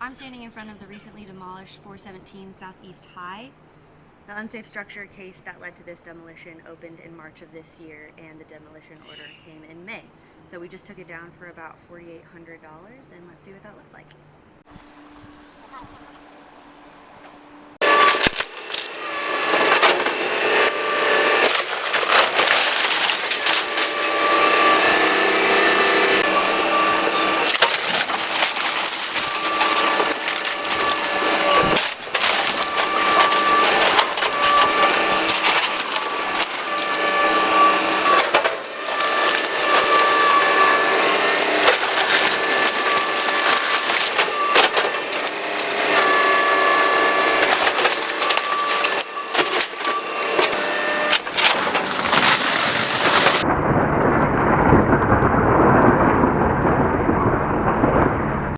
I'm standing in front of the recently demolished 417 Southeast High. The unsafe structure case that led to this demolition opened in March of this year, and the demolition order came in May. So we just took it down for about $4,800, and let's see what that looks like.